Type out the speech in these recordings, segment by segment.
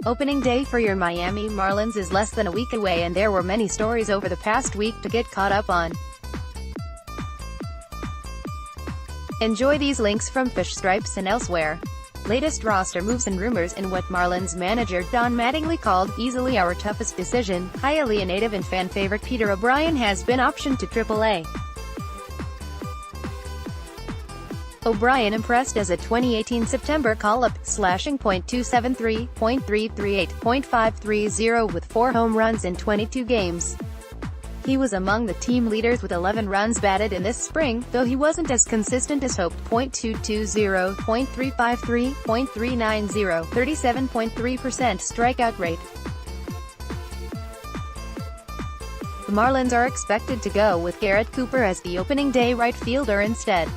Opening day for your Miami Marlins is less than a week away, and there were many stories over the past week to get caught up on. Enjoy these links from Fish Stripes and elsewhere. Latest roster moves and rumors in what Marlins manager Don Mattingly called easily our toughest decision. Hialeah native and fan favorite Peter O'Brien has been optioned to AAA. O'Brien impressed as a 2018 September call-up, slashing .273, .338, .530 with 4 home runs in 22 games. He was among the team leaders with 11 runs batted in this spring, though he wasn't as consistent as hoped. .220, .353, .390, 37.3% strikeout rate. The Marlins are expected to go with Garrett Cooper as the opening day right fielder instead.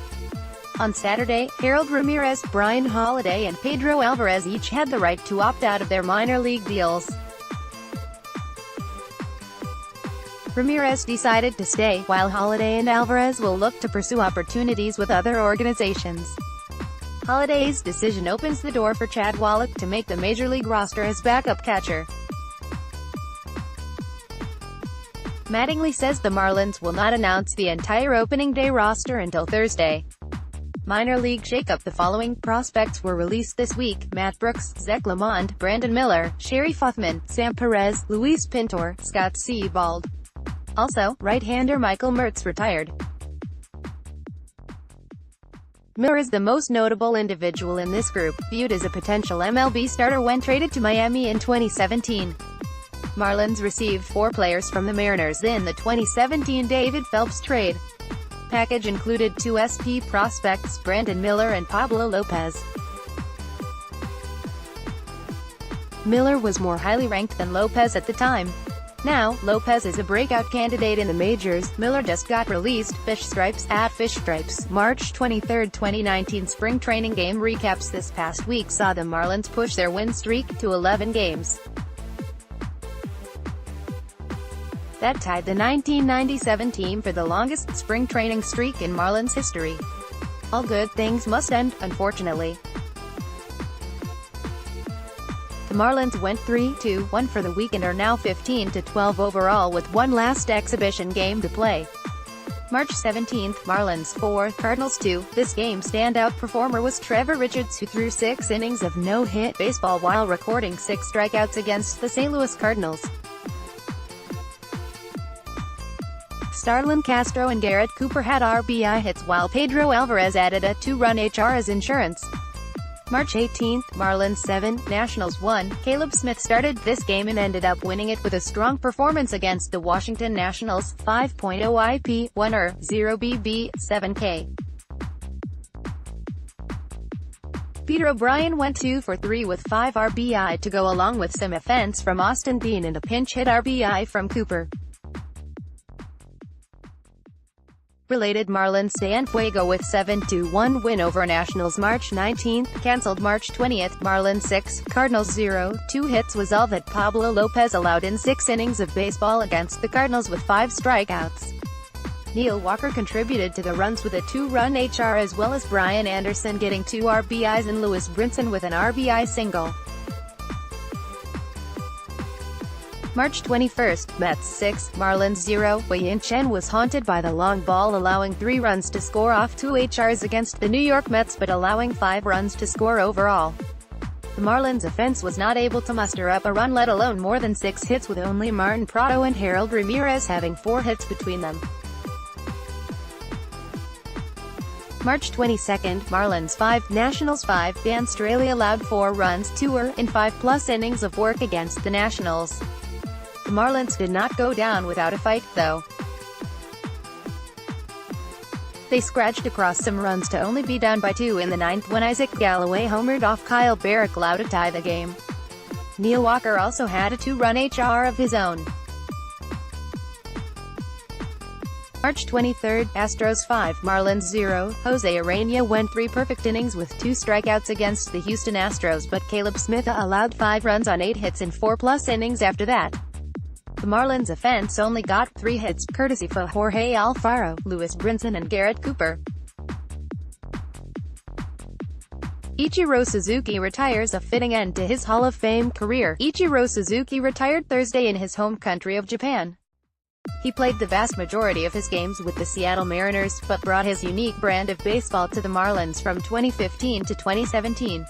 On Saturday, Harold Ramirez, Brian Holiday and Pedro Alvarez each had the right to opt out of their minor league deals. Ramirez decided to stay, while Holiday and Alvarez will look to pursue opportunities with other organizations. Holiday's decision opens the door for Chad Wallach to make the Major League roster as backup catcher. Mattingly says the Marlins will not announce the entire opening day roster until Thursday. Minor league shakeup: the following prospects were released this week: Matt Brooks, Zach Lamond, Brandon Miller, Sherry Futhman, Sam Perez, Luis Pintor, Scott Sebald. Also, right-hander Michael Mertz retired. Miller is the most notable individual in this group, viewed as a potential MLB starter when traded to Miami in 2017. Marlins received 4 players from the Mariners in the 2017 David Phelps trade. Package included 2 SP prospects, Brandon Miller and Pablo Lopez. Miller was more highly ranked than Lopez at the time. Now, Lopez is a breakout candidate in the majors. Miller just got released. Fish Stripes at Fish Stripes. March 23, 2019 spring training game recaps: this past week saw the Marlins push their win streak to 11 games. That tied the 1997 team for the longest spring training streak in Marlins history. All good things must end, unfortunately. The Marlins went 3-1 for the week and are now 15-12 overall, with one last exhibition game to play. March 17, Marlins 4, Cardinals 2. This game's standout performer was Trevor Richards, who threw 6 innings of no-hit baseball while recording 6 strikeouts against the St. Louis Cardinals. Starlin Castro and Garrett Cooper had RBI hits, while Pedro Alvarez added a 2-run HR as insurance. March 18, Marlins 7, Nationals 1. Caleb Smith started this game and ended up winning it with a strong performance against the Washington Nationals. 5.0 IP, 1 ER, 0 BB, 7 K. Peter O'Brien went 2 for 3 with 5 RBI to go, along with some offense from Austin Dean and a pinch hit RBI from Cooper. Related: Marlins San Fuego with 7-1 win over Nationals March 19, cancelled March 20. Marlins 6, Cardinals 0. 2 hits was all that Pablo Lopez allowed in 6 innings of baseball against the Cardinals with 5 strikeouts. Neil Walker contributed to the runs with a 2-run HR, as well as Brian Anderson getting 2 RBIs and Lewis Brinson with an RBI single. March 21, Mets 6, Marlins 0. Wei-Yin Chen was haunted by the long ball, allowing 3 runs to score off 2 HRs against the New York Mets, but allowing 5 runs to score overall. The Marlins offense was not able to muster up a run, let alone more than 6 hits, with only Martin Prado and Harold Ramirez having 4 hits between them. March 22, Marlins 5, Nationals 5. Dan Straley allowed 4 runs, 2 ER, in 5+ innings of work against the Nationals. The Marlins did not go down without a fight, though. They scratched across some runs to only be down by 2 in the 9th when Isaac Galloway homered off Kyle Barraclough to tie the game. Neil Walker also had a 2-run HR of his own. March 23, Astros 5, Marlins 0. Jose Urena went 3 perfect innings with 2 strikeouts against the Houston Astros, but Caleb Smith allowed 5 runs on 8 hits in 4+ innings after that. The Marlins offense only got 3 hits, courtesy of Jorge Alfaro, Lewis Brinson and Garrett Cooper. Ichiro Suzuki retires, a fitting end to his Hall of Fame career. Ichiro Suzuki retired Thursday in his home country of Japan. He played the vast majority of his games with the Seattle Mariners, but brought his unique brand of baseball to the Marlins from 2015 to 2017.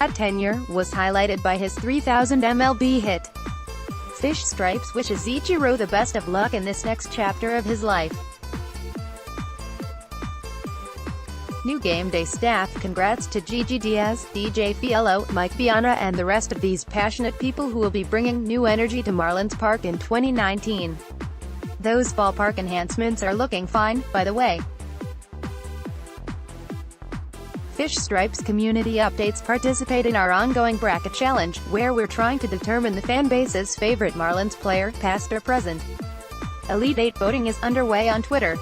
That tenure was highlighted by his 3,000th MLB hit. Fish Stripes wishes Ichiro the best of luck in this next chapter of his life. New Game Day staff congrats to Gigi Diaz, DJ Fiello, Mike Viana and the rest of these passionate people who will be bringing new energy to Marlins Park in 2019. Those ballpark enhancements are looking fine, by the way. Fish Stripes community updates: participate in our ongoing bracket challenge, where we're trying to determine the fan base's favorite Marlins player, past or present. Elite 8 voting is underway on Twitter.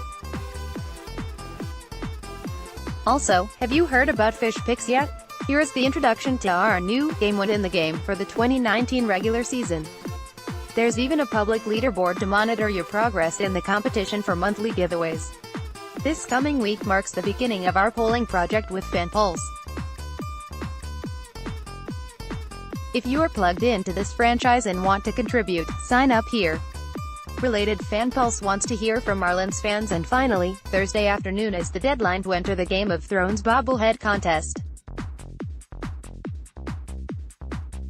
Also, have you heard about Fish Picks yet? Here is the introduction to our new Game What in the Game for the 2019 regular season. There's even a public leaderboard to monitor your progress in the competition for monthly giveaways. This coming week marks the beginning of our polling project with FanPulse. If you are plugged into this franchise and want to contribute, sign up here. Related: FanPulse wants to hear from Marlins fans. And finally, Thursday afternoon is the deadline to enter the Game of Thrones bobblehead contest.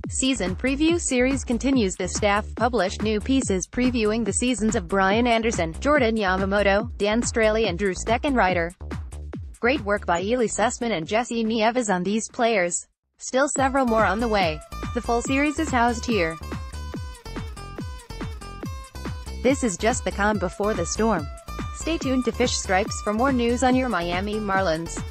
Season preview series continues. The staff published new pieces previewing the seasons of Brian Anderson, Jordan Yamamoto, Dan Straley and Drew Steckenrider. Great work by Ely Sussman and Jesse Nieves on these players. Still several more on the way. The full series is housed here. This is just the calm before the storm. Stay tuned to Fish Stripes for more news on your Miami Marlins.